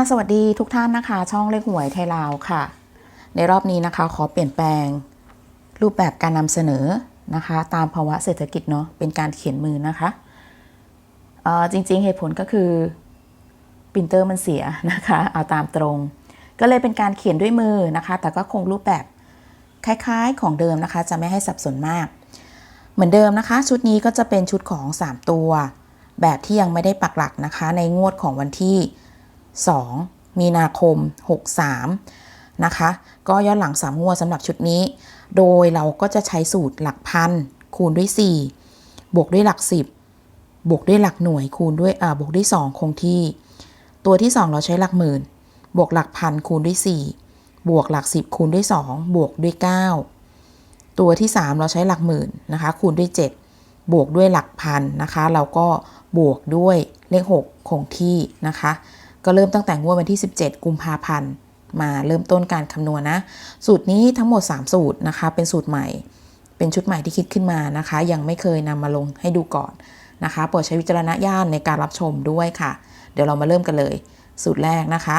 สวัสดีทุกท่านนะคะช่องเลขหวยไทยลาวค่ะในรอบนี้นะคะขอเปลี่ยนแปลงรูปแบบการนำเสนอนะคะตามภาวะเศรษฐกิจเนาะเป็นการเขียนมือนะคะจริงๆเหตุผลก็คือปรินเตอร์มันเสียนะคะเอาตามตรงก็เลยเป็นการเขียนด้วยมือนะคะแต่ก็คงรูปแบบคล้ายๆของเดิมนะคะจะไม่ให้สับสนมากเหมือนเดิมนะคะชุดนี้ก็จะเป็นชุดของ3ตัวแบบที่ยังไม่ได้ปักหลักนะคะในงวดของวันที่2มีนาคม63นะคะก็ย้อนหลัง3งวดสำหรับชุดนี้โดยเราก็จะใช้สูตรหลักพันคูณด้วย4บวกด้วยหลัก10บวกด้วยหลักหน่วยคูณด้วยบวกด้วย2คงที่ตัวที่2เราใช้หลักหมื่นบวกหลักพันคูณด้วย4บวกหลัก10คูณด้วย2บวกด้วย9ตัวที่3เราใช้หลักหมื่นนะคะคูณด้วย7บวกด้วยหลักพันนะคะเราก็บวกด้วยเลข6คงที่นะคะก็เริ่มตั้งแต่งวดวันที่17กุมภาพันธ์มาเริ่มต้นการคำนวณนะสูตรนี้ทั้งหมด3สูตรนะคะเป็นสูตรใหม่เป็นชุดใหม่ที่คิดขึ้นมานะคะยังไม่เคยนำมาลงให้ดูก่อนนะคะโปรดใช้วิจารณญาณในการรับชมด้วยค่ะเดี๋ยวเรามาเริ่มกันเลยสูตรแรกนะคะ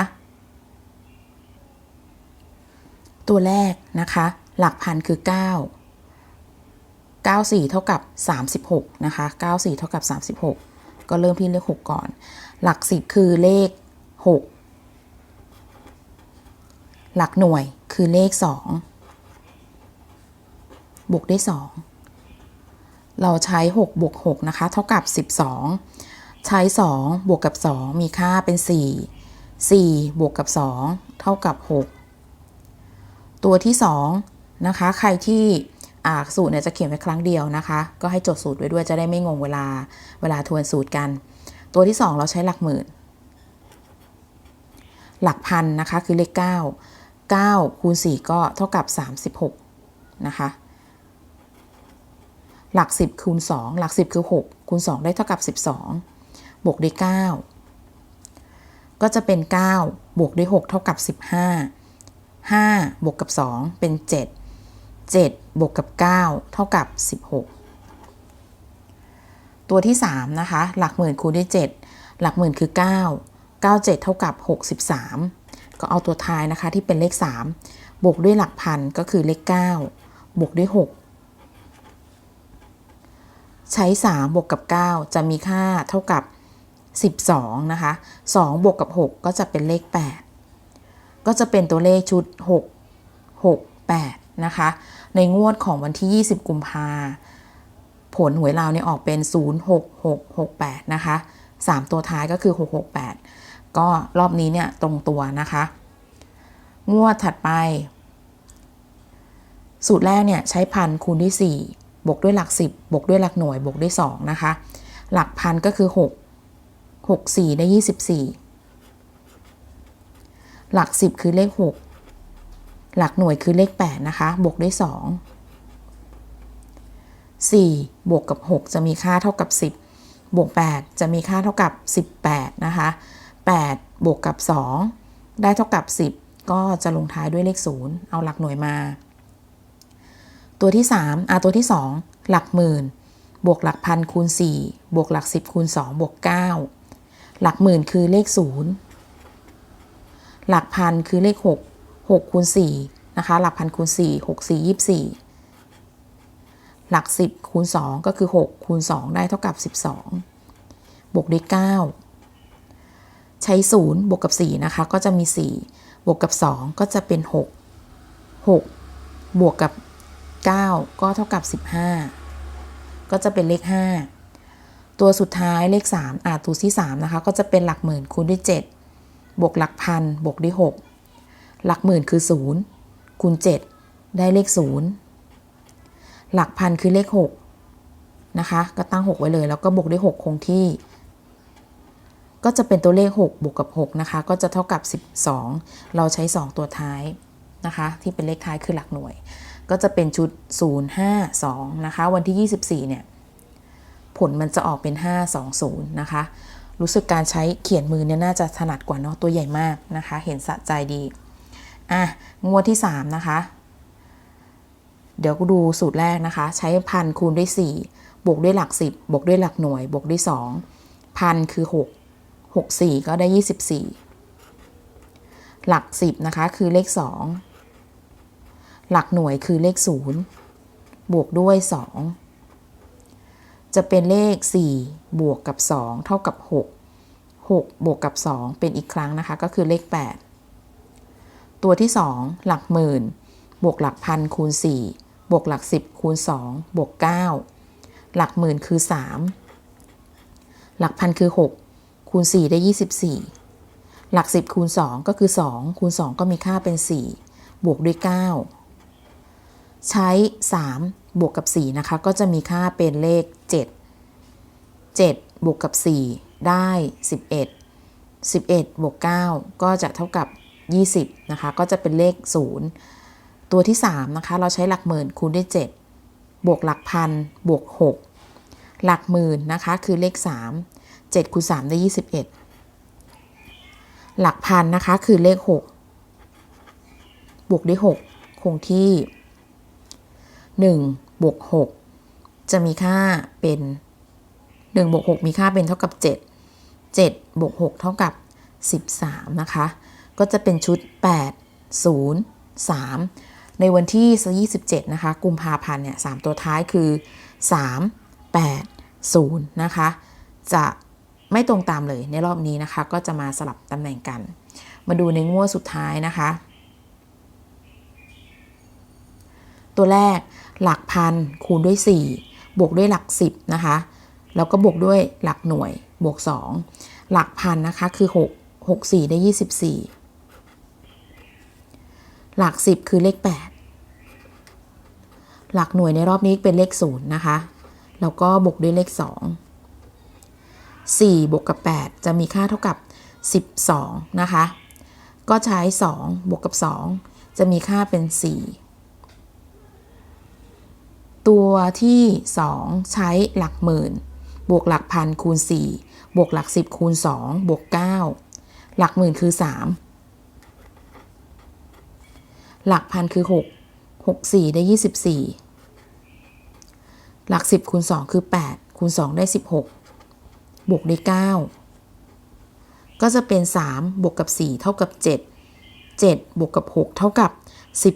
ตัวแรกนะคะหลักพันคือ9 94เท่ากับ36นะคะ94เท่ากับ36ก็เริ่มที่เลข6ก่อนหลัก10คือเลข6หลักหน่วยคือเลข2บวกได้2เราใช้6บวก6นะคะเท่ากับ12ใช้2บวกกับ2มีค่าเป็น4บวกกับ2เท่ากับ6ตัวที่2นะคะใครที่สูตรเนี่ยจะเขียนไว้ครั้งเดียวนะคะก็ให้จดสูตรไว้ด้วยจะได้ไม่งงเวลาทวนสูตรกันตัวที่2เราใช้หลักหมื่นหลักพันนะคะคือเลข9คูณ4ก็เท่ากับ36นะคะหลัก10คูณ2หลัก10คือ6คูณ2ได้เท่ากับ12บวกด้วย9ก็จะเป็น9บวกด้วย6เท่ากับ15บวกกับ2เป็น7บวกกับ9เท่ากับ16ตัวที่3นะคะหลักหมื่นคูณด้วย7หลักหมื่นคือ9 7เท่ากับ63ก็เอาตัวท้ายนะคะที่เป็นเลข3บวกด้วยหลักพันก็คือเลข9บวกด้วย6ใช้3บวกกับ9จะมีค่าเท่ากับ12นะคะ2บวกกับ6ก็จะเป็นเลข8ก็จะเป็นตัวเลขชุด668นะคะในงวดของวันที่20กุมภาผลหวยลาวเนี่ยออกเป็น06668นะคะ3ตัวท้ายก็คือ668ก็รอบนี้เนี่ยตรงตัวนะคะงวดถัดไปสูตรแรกเนี่ยใช้พันคูณด้วย4บวกด้วยหลัก10บวกด้วยหลักหน่วยบวกด้วย2นะคะหลักพันก็คือ64ได้24หลัก10คือเลข6หลักหน่วยคือเลข8นะคะบวกด้วย4บวกกับ6จะมีค่าเท่ากับ10บวก8จะมีค่าเท่ากับ18นะคะ8บวกกับ2ได้เท่ากับ10ก็จะลงท้ายด้วยเลข0เอาหลักหน่วยมาตัวที่3ตัวที่2หลักหมื่นบวกหลักพันคูณ4บวกหลัก10คูณ2บวก9หลักหมื่นคือเลข0หลักพันคือเลข6คูณ4นะคะหลักพันคูณ4 6 4 24หลัก10คูณ2ก็คือ6คูณ2ได้เท่ากับ12บวกด้วย9ใช้0บวกกับ4นะคะก็จะมี4บวกกับ2ก็จะเป็น6บวกกับ9ก็เท่ากับ15ก็จะเป็นเลข5ตัวสุดท้ายเลข3ตัวที่3นะคะก็จะเป็นหลักหมื่นคูณด้วย7บวกหลักพันบวกด้วย6หลักหมื่นคือ0คูณ7ได้เลข0หลักพันคือเลข6นะคะก็ตั้ง6ไว้เลยแล้วก็บวกด้วย6คงที่ก็จะเป็นตัวเลข6บวกกับ6นะคะก็จะเท่ากับ12เราใช้2ตัวท้ายนะคะที่เป็นเลขท้ายคือหลักหน่วยก็จะเป็นชุด052นะคะวันที่24เนี่ยผลมันจะออกเป็น520นะคะรู้สึกการใช้เขียนมือเนี่ยน่าจะถนัดกว่าเนาะตัวใหญ่มากนะคะเห็นสะใจดีงวดที่3นะคะเดี๋ยวกูดูสูตรแรกนะคะใช้พันคูณด้วย4บวกด้วยหลัก10บวกด้วยหลักหน่วยบวกด้วย2พันคือ6 64ก็ได้24 หลัก10นะคะคือเลข2หลักหน่วยคือเลข0บวกด้วย2จะเป็นเลข4บวกกับ2เท่ากับ6บวกกับ2เป็นอีกครั้งนะคะก็คือเลข8ตัวที่2หลักหมื่นบวกหลักพันคูณ4บวกหลัก10คูณ2บวก9หลักหมื่นคือ3หลักพันคือ6คูณ4ได้24หลัก10คูณ2ก็คือ2คูณ2ก็มีค่าเป็น4บวกด้วย9ใช้3บวกกับ4นะคะก็จะมีค่าเป็นเลข7บวกกับ4ได้11บวก9ก็จะเท่ากับ20นะคะก็จะเป็นเลข0ตัวที่3นะคะเราใช้หลักหมื่นคูณด้วย7บวกหลักพันบวก6หลักหมื่นนะคะคือเลข3คูณ3ได้21หลักพันนะคะคือเลข6บวกด้วย6คงที่1บวก6จะมีค่าเป็น1บวก6มีค่าเป็นเท่ากับ7บวก6เท่ากับ13นะคะก็จะเป็นชุด803ในวันที่27นะคะกุมภาพันธ์เนี่ย3ตัวท้ายคือ380นะคะจะไม่ตรงตามเลยในรอบนี้นะคะก็จะมาสลับตำแหน่งกันมาดูในงวดสุดท้ายนะคะตัวแรกหลักพันคูณด้วย4บวกด้วยหลัก10นะคะแล้วก็บวกด้วยหลักหน่วยบวก2หลักพันนะคะคือ6 4ได้24หลัก10คือเลข8หลักหน่วยในรอบนี้เป็นเลข0นะคะแล้วก็บวกด้วยเลข24บวกกับ8จะมีค่าเท่ากับ12นะคะก็ใช้2บวกกับ2จะมีค่าเป็น4ตัวที่2ใช้หลักหมื่นบวกหลักพันคูณ4บวกหลัก10คูณ2บวก9หลักหมื่นคือ3หลักพันคือ6 4ได้24หลัก10คูณ2คือ8คูณ2ได้16บวกด้วย9ก็จะเป็น3บวกกับ4เท่ากับ7บวกกับ6เท่ากับ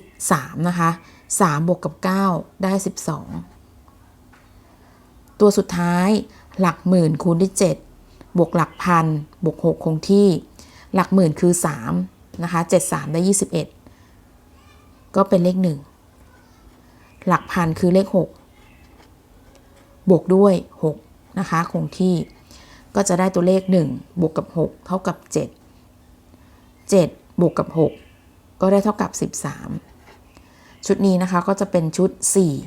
13นะคะ3บวกกับ9ได้12ตัวสุดท้ายหลักหมื่นคูณด้วย7บวกหลักพันบวก6คงที่หลักหมื่นคือ3นะคะ73ได้21ก็เป็นเลข1หลักพันคือเลข6บวกด้วย6นะคะคงที่ก็จะได้ตัวเลข1บวกกับ6เท่ากับ7บวกกับ6ก็ได้เท่ากับ13ชุดนี้นะคะก็จะเป็นชุด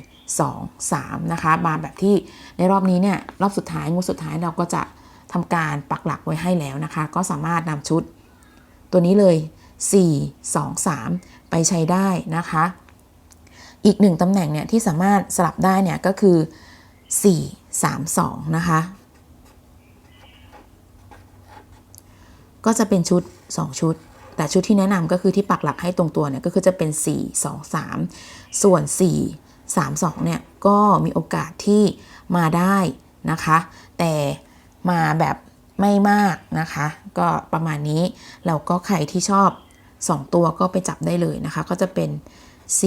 4 2 3นะคะมาแบบที่ในรอบนี้เนี่ยรอบสุดท้ายงวดสุดท้ายเราก็จะทำการปักหลักไว้ให้แล้วนะคะก็สามารถนำชุดตัวนี้เลย4 2 3ไปใช้ได้นะคะอีก1ตำแหน่งเนี่ยที่สามารถสลับได้เนี่ยก็คือ4 3 2นะคะก็จะเป็นชุด2ชุดแต่ชุดที่แนะนำก็คือที่ปักหลักให้ตรงตัวเนี่ยก็คือจะเป็น4 2 3ส่วน4 3 2เนี่ยก็มีโอกาสที่มาได้นะคะแต่มาแบบไม่มากนะคะก็ประมาณนี้แล้วก็ใครที่ชอบ2ตัวก็ไปจับได้เลยนะคะก็จะเป็น4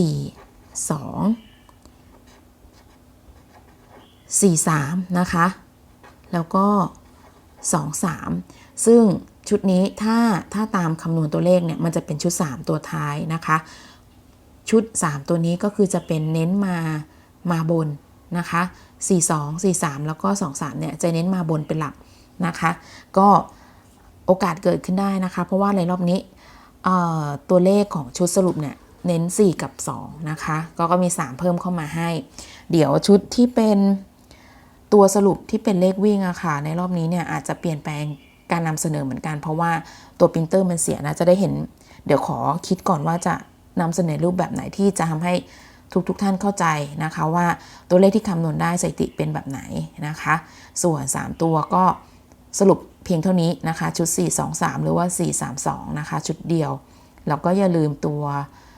2 4 3นะคะแล้วก็2 3ซึ่งชุดนี้ถ้าตามคำนวณตัวเลขเนี่ยมันจะเป็นชุด3ตัวท้ายนะคะชุด3ตัวนี้ก็คือจะเป็นเน้นมาบนนะคะ42 43แล้วก็23เนี่ยจะเน้นมาบนเป็นหลักนะคะก็โอกาสเกิดขึ้นได้นะคะเพราะว่าในรอบนี้ตัวเลขของชุดสรุปเนี่ยเน้น4กับ2นะคะก็มี3เพิ่มเข้ามาให้เดี๋ยวชุดที่เป็นตัวสรุปที่เป็นเลขวิ่งอะค่ะในรอบนี้เนี่ยอาจจะเปลี่ยนแปลงการนำเสนอเหมือนกันเพราะว่าตัวปรินเตอร์มันเสียนะจะได้เห็นเดี๋ยวขอคิดก่อนว่าจะนำเสนอรูปแบบไหนที่จะทำให้ทุกท่านเข้าใจนะคะว่าตัวเลขที่คำนวณได้สถิติเป็นแบบไหนนะคะส่วน3ตัวก็สรุปเพียงเท่านี้นะคะชุด4 2 3หรือว่า4 3 2นะคะชุดเดียวแล้วก็อย่าลืมตัว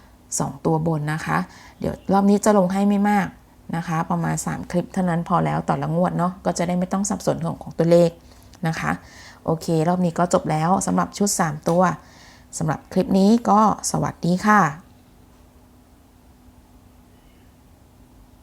2ตัวบนนะคะเดี๋ยวรอบนี้จะลงให้ไม่มากนะคะประมาณ3คลิปเท่านั้นพอแล้วต่อละงวดเนาะก็จะได้ไม่ต้องสับสนของตัวเลขนะคะโอเครอบนี้ก็จบแล้วสำหรับชุด3ตัว สำหรับคลิปนี้ก็สวัสดีค่ะ